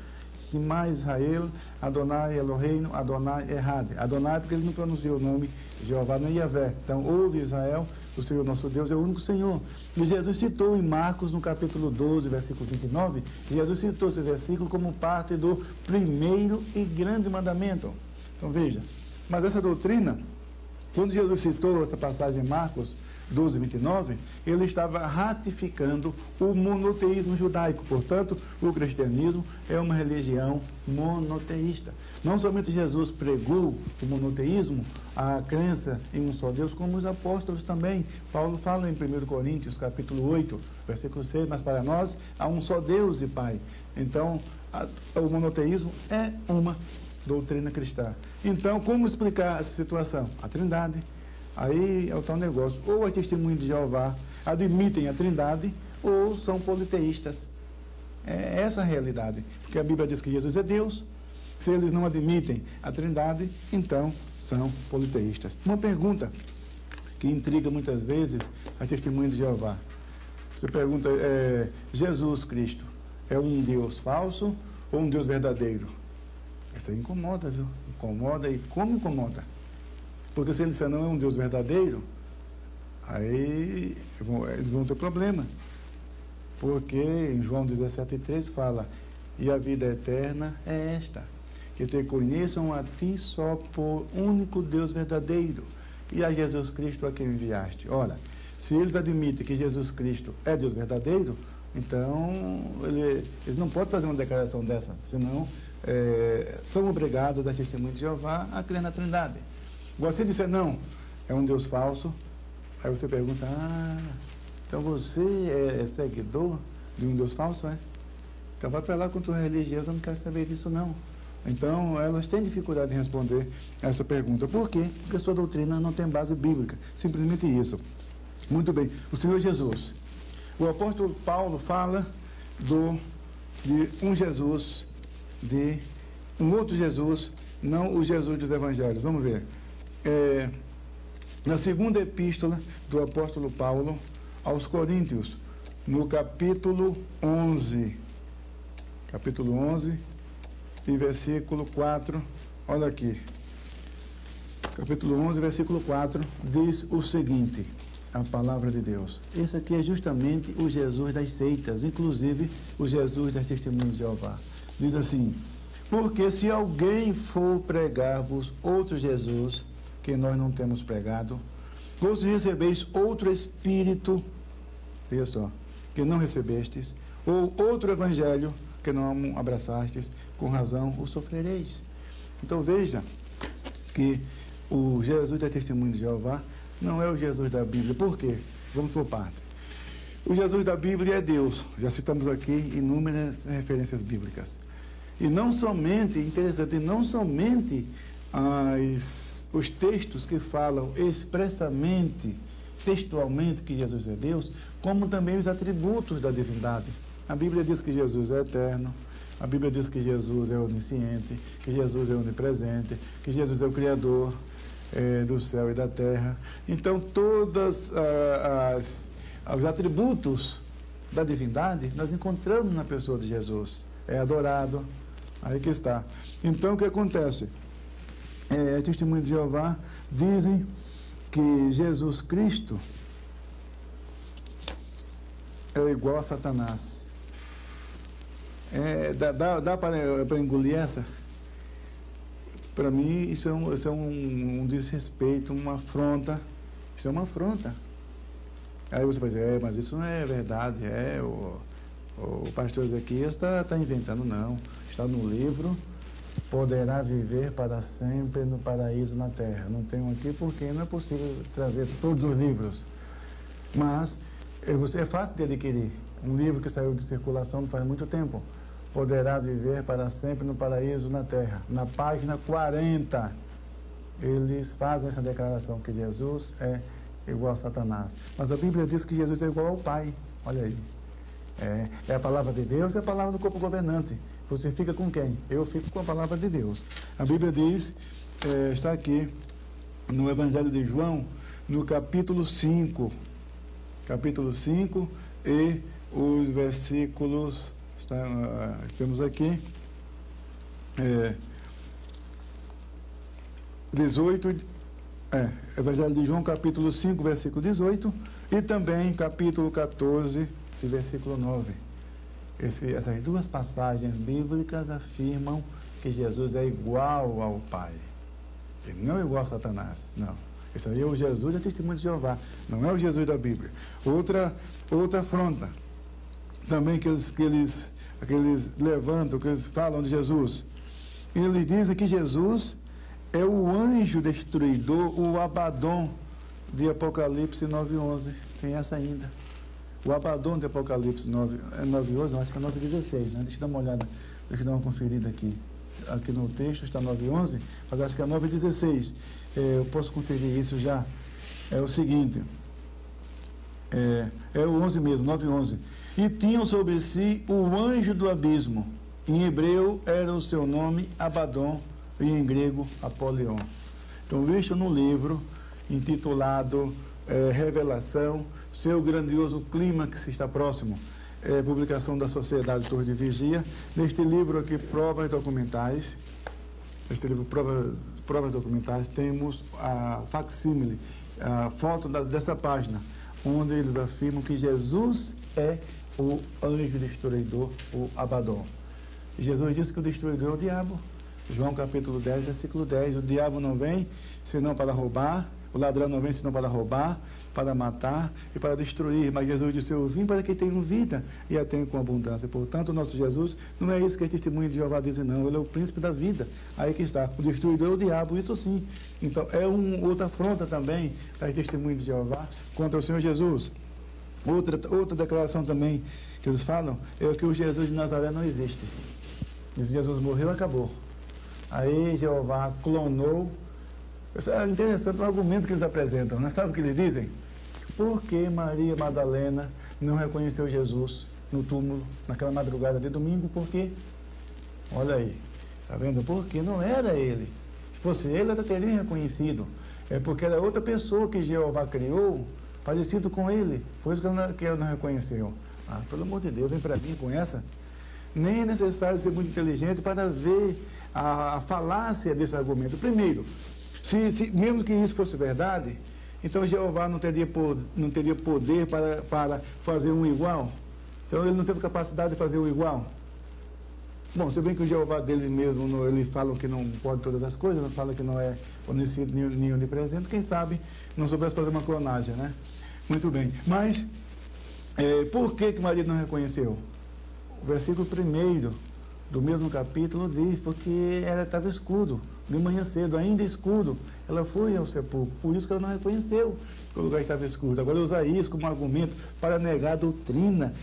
Shema Israel, Adonai Eloheinu, Adonai Errad. Adonai porque ele não pronunciou o nome Jeová nem Yavé. Então, ouve Israel, o Senhor nosso Deus é o único Senhor. E Jesus citou em Marcos, no capítulo 12, versículo 29, Jesus citou esse versículo como parte do primeiro e grande mandamento. Então, veja, mas essa doutrina, quando Jesus citou essa passagem em Marcos 12, 29, ele estava ratificando o monoteísmo judaico. Portanto, o cristianismo é uma religião monoteísta. Não somente Jesus pregou o monoteísmo, a crença em um só Deus, como os apóstolos também. Paulo fala em 1 Coríntios, capítulo 8, versículo 6, mas para nós há um só Deus e Pai. Então, o monoteísmo é uma doutrina cristã. Então, como explicar essa situação? A Trindade. Aí é o tal negócio. Ou as testemunhas de Jeová admitem a Trindade, ou são politeístas. É essa a realidade. Porque a Bíblia diz que Jesus é Deus. Se eles não admitem a Trindade, então são politeístas. Uma pergunta que intriga muitas vezes as testemunhas de Jeová. Você pergunta, Jesus Cristo é um Deus falso ou um Deus verdadeiro? Isso aí incomoda, viu? Incomoda, e como incomoda? Porque se ele disser não é um Deus verdadeiro, aí eles vão ter problema. Porque em João 17,3 fala, e a vida eterna é esta, que te conheçam a ti só por único Deus verdadeiro, e a Jesus Cristo a quem enviaste. Ora, se eles admitem que Jesus Cristo é Deus verdadeiro, então eles não podem fazer uma declaração dessa, senão são obrigados a testemunho de Jeová a crer na Trindade. Agora, se disser não, é um Deus falso, aí você pergunta, então você é seguidor de um Deus falso, é? Então vai para lá com tua religião, eu não quero saber disso não. Então elas têm dificuldade em responder essa pergunta. Por quê? Porque a sua doutrina não tem base bíblica, simplesmente isso. Muito bem, o Senhor Jesus. O apóstolo Paulo fala de um Jesus, de um outro Jesus, não o Jesus dos evangelhos. Vamos ver. Na segunda epístola do apóstolo Paulo aos Coríntios, no capítulo 11, e versículo 4, olha aqui. Capítulo 11, versículo 4, diz o seguinte, a palavra de Deus. Esse aqui é justamente o Jesus das seitas, inclusive o Jesus das testemunhas de Jeová. Diz assim, porque se alguém for pregar-vos outro Jesus, que nós não temos pregado, ou se recebeis outro Espírito, veja só, que não recebestes, ou outro Evangelho, que não abraçastes, com razão o sofrereis. Então veja que o Jesus da testemunha de Jeová não é o Jesus da Bíblia. Por quê? Vamos por parte. O Jesus da Bíblia é Deus. Já citamos aqui inúmeras referências bíblicas. E não somente, interessante, não somente os textos que falam expressamente, textualmente que Jesus é Deus, como também os atributos da divindade. A Bíblia diz que Jesus é eterno, a Bíblia diz que Jesus é onisciente, que Jesus é onipresente, que Jesus é o Criador do céu e da terra. Então, todos os atributos da divindade nós encontramos na pessoa de Jesus. É adorado, aí que está. Então, o que acontece? Testemunho de Jeová dizem que Jesus Cristo é igual a Satanás. Dá para engolir essa? Para mim, isso é um desrespeito, uma afronta. Isso é uma afronta. Aí você vai dizer, mas isso não é verdade. O pastor Ezequias está inventando, não. Está no livro, poderá viver para sempre no paraíso na terra. Não tenho aqui porque não é possível trazer todos os livros. Mas é fácil de adquirir. Um livro que saiu de circulação não faz muito tempo. Poderá viver para sempre no paraíso na terra. Na página 40, eles fazem essa declaração que Jesus é igual a Satanás. Mas a Bíblia diz que Jesus é igual ao Pai. Olha aí. É a palavra de Deus, é a palavra do corpo governante. Você fica com quem? Eu fico com a palavra de Deus. A Bíblia diz, está aqui no Evangelho de João, no capítulo 5. Capítulo 5 e os versículos... temos aqui 18, Evangelho de João, capítulo 5, versículo 18, e também capítulo 14, e versículo 9. Essas duas passagens bíblicas afirmam que Jesus é igual ao Pai. Ele não é igual a Satanás, não. Esse aí é o Jesus da testemunha de Jeová, não é o Jesus da Bíblia. Outra afronta também que eles levantam, que eles falam de Jesus. Eles dizem que Jesus é o anjo destruidor, o Abaddon de Apocalipse 9:11. Tem essa ainda. O Abaddon de Apocalipse 9:11, acho que é 9:16, né? Deixa eu dar uma olhada, deixa eu dar uma conferida aqui. Aqui no texto está 9:11, mas acho que é 9:16. Eu posso conferir isso já. É o seguinte, é o 11 mesmo, 9:11. E tinham sobre si o anjo do abismo. Em hebreu era o seu nome Abaddon e em grego Apolion. Então, visto no livro intitulado revelação, seu grandioso clímax está próximo. Publicação da Sociedade Torre de Vigia. Neste livro aqui, Provas Documentais, neste livro Provas Documentais, temos a facsímile, a foto dessa página, onde eles afirmam que Jesus é o anjo destruidor, o Abaddon. E Jesus disse que o destruidor é o diabo. João capítulo 10, versículo 10. O diabo não vem senão para roubar, o ladrão não vem senão para roubar, para matar e para destruir. Mas Jesus disse: eu vim para que tenham vida e a tenham com abundância. Portanto, o nosso Jesus não é isso que a testemunha de Jeová diz, não. Ele é o príncipe da vida. Aí que está. O destruidor é o diabo, isso sim. Então, é outra afronta também da testemunha de Jeová contra o Senhor Jesus. Outra declaração também que eles falam é que o Jesus de Nazaré não existe. Diz: Jesus morreu, acabou. Aí Jeová clonou. É interessante o argumento que eles apresentam, né? Sabe o que eles dizem? Por que Maria Madalena não reconheceu Jesus no túmulo, naquela madrugada de domingo? Por quê? Olha aí, está vendo? Porque não era ele. Se fosse ele, ela teria reconhecido. É porque era outra pessoa que Jeová criou, parecido com ele. Foi isso que ela não reconheceu. Ah, pelo amor de Deus, vem para mim com essa. Nem é necessário ser muito inteligente para ver a falácia desse argumento. Primeiro, mesmo que isso fosse verdade, então Jeová não teria poder para fazer um igual. Então ele não teve capacidade de fazer um igual. Bom, se bem que o Jeová deles mesmo, eles falam que não pode todas as coisas, não falam que não é onisciente nem onipresente, quem sabe não soubesse fazer uma clonagem, né? Muito bem. Mas, por que Maria não reconheceu? O versículo 1 do mesmo capítulo diz: porque ela estava escuro, de manhã cedo, ainda escuro, ela foi ao sepulcro, por isso que ela não reconheceu que o lugar estava escuro. Agora, usar isso como argumento para negar a doutrina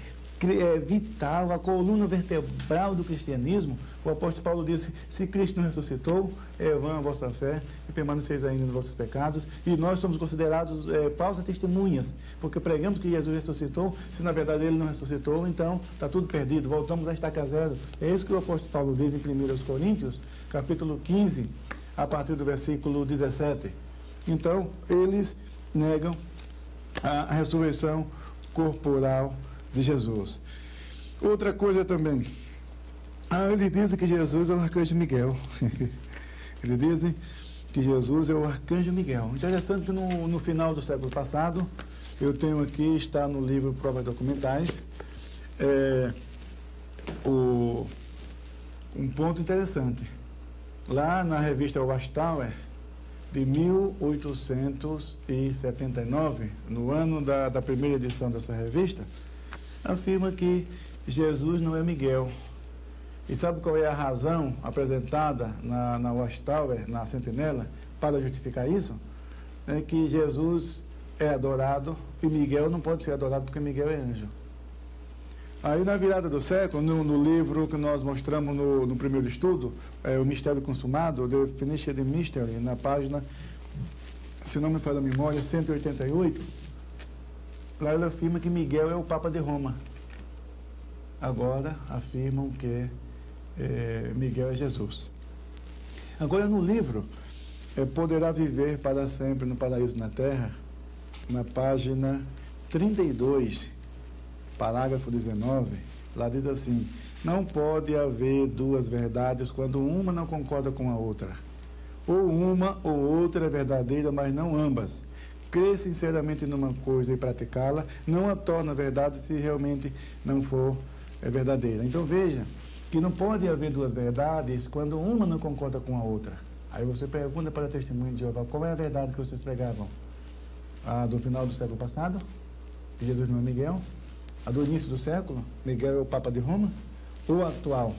vital, a coluna vertebral do cristianismo. O apóstolo Paulo disse: se Cristo não ressuscitou, é vã a vossa fé e permaneceis ainda nos vossos pecados. E nós somos considerados falsas testemunhas, porque pregamos que Jesus ressuscitou. Se na verdade ele não ressuscitou, então está tudo perdido, voltamos a estaca zero. É isso que o apóstolo Paulo diz em 1 Coríntios capítulo 15, a partir do versículo 17. Então, eles negam a ressurreição corporal de Jesus. Outra coisa também, eles dizem que Jesus é o arcanjo Miguel. Eles dizem que Jesus é o arcanjo Miguel. Interessante que no final do século passado, eu tenho aqui, está no livro Provas Documentais, um ponto interessante. Lá na revista Watchtower, de 1879, no ano da primeira edição dessa revista, afirma que Jesus não é Miguel. E sabe qual é a razão apresentada na Watchtower, na Sentinela, para justificar isso? É que Jesus é adorado e Miguel não pode ser adorado porque Miguel é anjo. Aí, na virada do século, no livro que nós mostramos no primeiro estudo, O Mistério Consumado, The Finished Mystery, na página, se não me falha a memória, 188, lá ele afirma que Miguel é o Papa de Roma. Agora afirmam que Miguel é Jesus. Agora, no livro Poderá Viver para Sempre no Paraíso na Terra, na página 32, parágrafo 19, lá diz assim: não pode haver duas verdades quando uma não concorda com a outra. Ou uma ou outra é verdadeira, mas não ambas. Crer sinceramente numa coisa e praticá-la não a torna verdade se realmente não for verdadeira. Então veja que não pode haver duas verdades quando uma não concorda com a outra. Aí você pergunta para a testemunha de Jeová: qual é a verdade que vocês pregavam? A do final do século passado? Que Jesus não é Miguel? A do início do século? Miguel é o Papa de Roma? Ou a atual?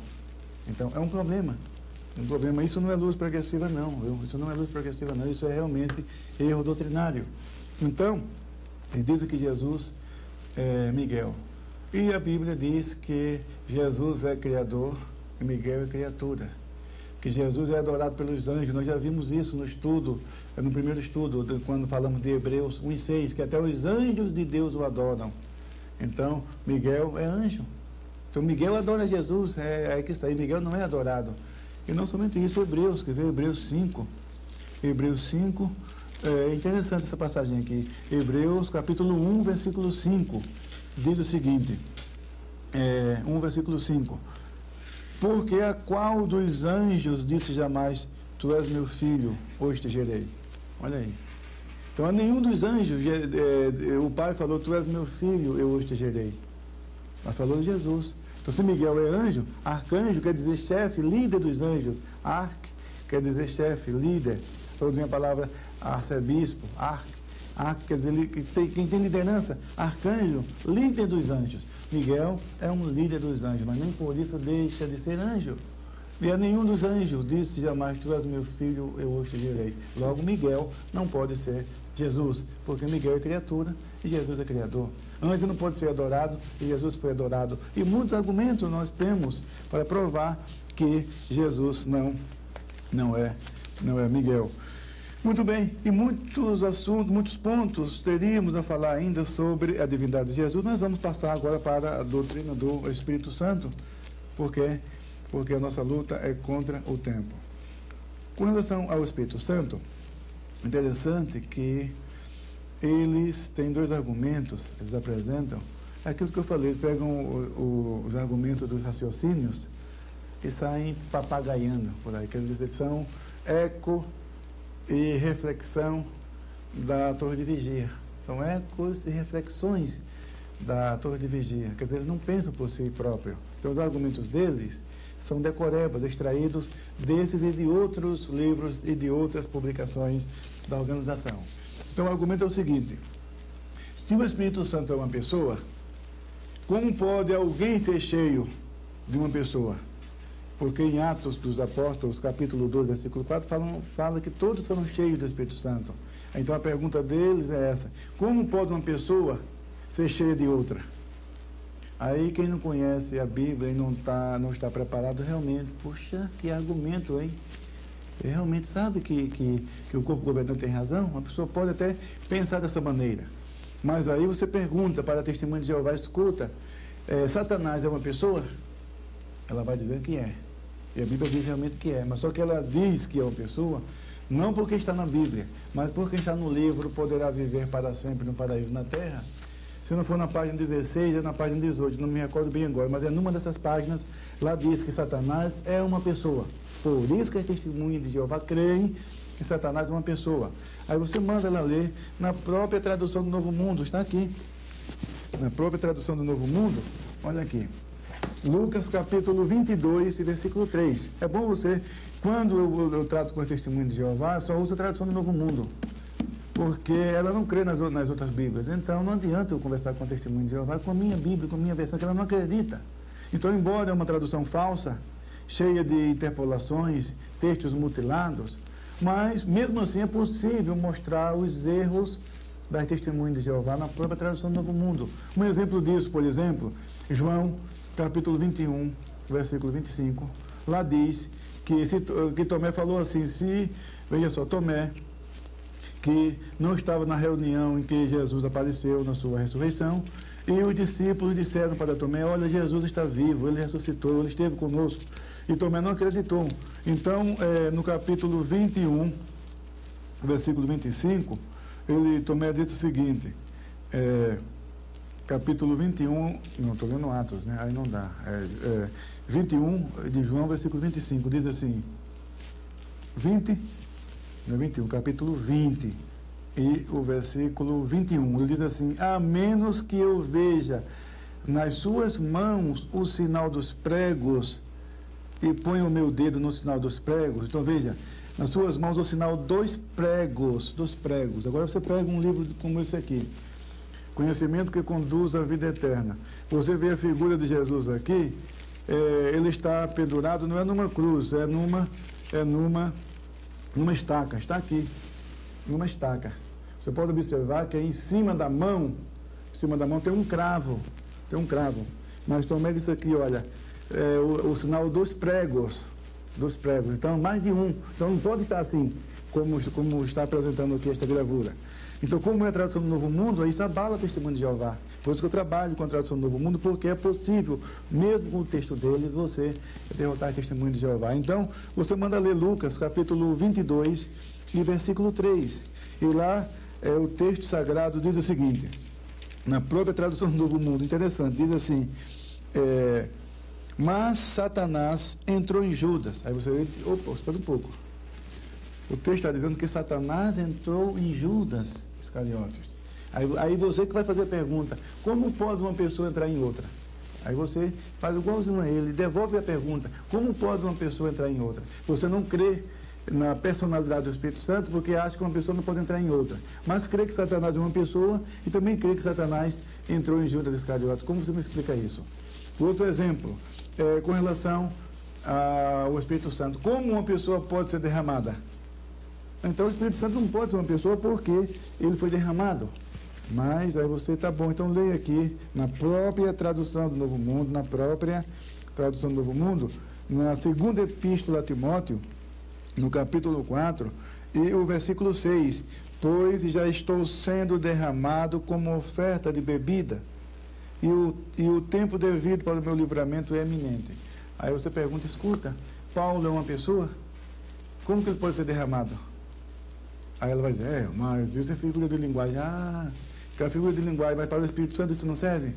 Então, é um problema. Isso não é luz progressiva, não. Isso não é luz progressiva, não. Isso é realmente erro doutrinário. Então, eles dizem que Jesus é Miguel. E a Bíblia diz que Jesus é Criador e Miguel é criatura. Que Jesus é adorado pelos anjos. Nós já vimos isso no estudo, no primeiro estudo, quando falamos de Hebreus 1:6, que até os anjos de Deus o adoram. Então, Miguel é anjo. Então, Miguel adora Jesus, aí que está aí. Miguel não é adorado. E não somente isso, Hebreus, que veio Hebreus 5. Hebreus 5, É interessante essa passagem aqui. Hebreus, capítulo 1, versículo 5, diz o seguinte, 1, versículo 5. Porque a qual dos anjos disse jamais, tu és meu filho, hoje te gerei? Olha aí. Então, a nenhum dos anjos, o Pai falou, tu és meu filho, eu hoje te gerei. Mas falou de Jesus. Então, se Miguel é anjo, arcanjo quer dizer chefe, líder dos anjos. Arc quer dizer chefe, líder. Traduzir a palavra arcebispo, arc quer dizer quem tem liderança. Arcanjo, líder dos anjos. Miguel é um líder dos anjos, mas nem por isso deixa de ser anjo. E a nenhum dos anjos disse jamais, tu és meu filho, eu hoje te gerei. Logo, Miguel não pode ser Jesus, porque Miguel é criatura e Jesus é criador. Anjo não pode ser adorado e Jesus foi adorado. E muitos argumentos nós temos para provar que Jesus não é Miguel. Muito bem, e muitos assuntos, muitos pontos teríamos a falar ainda sobre a divindade de Jesus. Nós vamos passar agora para a doutrina do Espírito Santo, porque a nossa luta é contra o tempo. Com relação ao Espírito Santo, interessante que eles têm dois argumentos, eles apresentam, aquilo que eu falei, eles pegam os argumentos dos raciocínios e saem papagaiando por aí, quer dizer, são eco e reflexão da Torre de Vigia. São ecos e reflexões da Torre de Vigia, quer dizer, eles não pensam por si próprios. Então, os argumentos deles são decorebas, extraídos desses e de outros livros e de outras publicações da organização. Então, o argumento é o seguinte: se o Espírito Santo é uma pessoa, como pode alguém ser cheio de uma pessoa? Porque em Atos dos Apóstolos, capítulo 2, versículo 4, fala que todos foram cheios do Espírito Santo. Então, a pergunta deles é essa: como pode uma pessoa ser cheia de outra? Aí quem não conhece a Bíblia e não está preparado, realmente, puxa, que argumento, hein? Ele realmente sabe que o corpo governante tem razão? A pessoa pode até pensar dessa maneira. Mas aí você pergunta para a Testemunha de Jeová, escuta, Satanás é uma pessoa? Ela vai dizer que é. E a Bíblia diz realmente que é. Mas só que ela diz que é uma pessoa, não porque está na Bíblia, mas porque está no livro, poderá viver para sempre no paraíso na terra. Se não for na página 16, é na página 18, não me recordo bem agora, mas é numa dessas páginas, lá diz que Satanás é uma pessoa. Por isso que as Testemunhas de Jeová creem que Satanás é uma pessoa. Aí você manda ela ler na própria tradução do Novo Mundo, está aqui. Na própria tradução do Novo Mundo, olha aqui. Lucas capítulo 22, versículo 3. É bom você, quando eu trato com as Testemunhas de Jeová, eu só uso a tradução do Novo Mundo, porque ela não crê nas outras Bíblias. Então, não adianta eu conversar com a Testemunha de Jeová com a minha Bíblia, com a minha versão, que ela não acredita. Então, embora é uma tradução falsa, cheia de interpolações, textos mutilados, mas, mesmo assim, é possível mostrar os erros das Testemunhas de Jeová na própria tradução do Novo Mundo. Um exemplo disso, por exemplo, João, capítulo 21, versículo 25, lá diz que Tomé falou assim, veja só, Tomé, que não estava na reunião em que Jesus apareceu na sua ressurreição, e os discípulos disseram para Tomé, olha, Jesus está vivo, ele ressuscitou, ele esteve conosco, e Tomé não acreditou. Então, no capítulo 21, versículo 25, Tomé disse o seguinte, capítulo 21, não, estou lendo Atos, né? Aí não dá, 21 de João, versículo 25, diz assim, 21, capítulo 20, e o versículo 21, ele diz assim, a menos que eu veja nas suas mãos o sinal dos pregos e ponha o meu dedo no sinal dos pregos, então veja, nas suas mãos o sinal dos pregos. Agora você pega um livro como esse aqui, Conhecimento que Conduz à Vida Eterna, você vê a figura de Jesus aqui, ele está pendurado, não é numa cruz, é numa estaca, está aqui, numa estaca. Você pode observar que em cima da mão tem um cravo, Mas Tomé disse aqui, olha, o sinal dos pregos, então mais de um. Então não pode estar assim, como está apresentando aqui esta gravura. Então, como é a tradução do Novo Mundo, isso abala a Testemunha de Jeová. Por isso que eu trabalho com a tradução do Novo Mundo, porque é possível, mesmo com o texto deles, você derrotar a Testemunha de Jeová. Então, você manda ler Lucas, capítulo 22, e versículo 3. E lá o texto sagrado diz o seguinte, na própria tradução do Novo Mundo, interessante, diz assim, mas Satanás entrou em Judas. Aí você diz, opa, espera um pouco. O texto está dizendo que Satanás entrou em Judas Iscariotes. Aí você que vai fazer a pergunta, como pode uma pessoa entrar em outra? Aí você faz igualzinho a ele, devolve a pergunta, como pode uma pessoa entrar em outra? Você não crê na personalidade do Espírito Santo porque acha que uma pessoa não pode entrar em outra. Mas crê que Satanás é uma pessoa e também crê que Satanás entrou em Judas Iscariotes. Como você me explica isso? Outro exemplo, com relação ao Espírito Santo. Como uma pessoa pode ser derramada? Então o Espírito Santo não pode ser uma pessoa porque ele foi derramado. Mas aí você, tá bom, então leia aqui na própria tradução do Novo Mundo, na segunda epístola a Timóteo, no capítulo 4, e o versículo 6, pois já estou sendo derramado como oferta de bebida, e o tempo devido para o meu livramento é eminente. Aí você pergunta, escuta, Paulo é uma pessoa? Como que ele pode ser derramado? Aí ela vai dizer, mas isso é figura de linguagem. Que é a figura de linguagem, mas para o Espírito Santo isso não serve?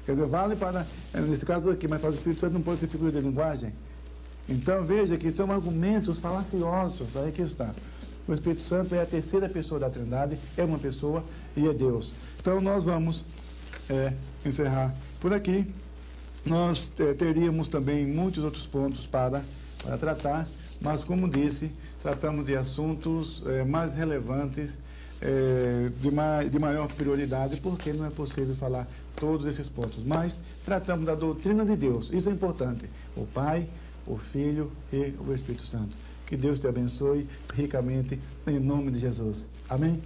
Quer dizer, vale para, nesse caso aqui, mas para o Espírito Santo não pode ser figura de linguagem? Então veja que são argumentos falaciosos, aí que está. O Espírito Santo é a terceira pessoa da Trindade, é uma pessoa e é Deus. Então nós vamos encerrar por aqui. Nós teríamos também muitos outros pontos para tratar, mas como disse, tratamos de assuntos mais relevantes, de maior prioridade, porque não é possível falar todos esses pontos. Mas tratamos da doutrina de Deus, isso é importante. O Pai, o Filho e o Espírito Santo. Que Deus te abençoe ricamente, em nome de Jesus. Amém?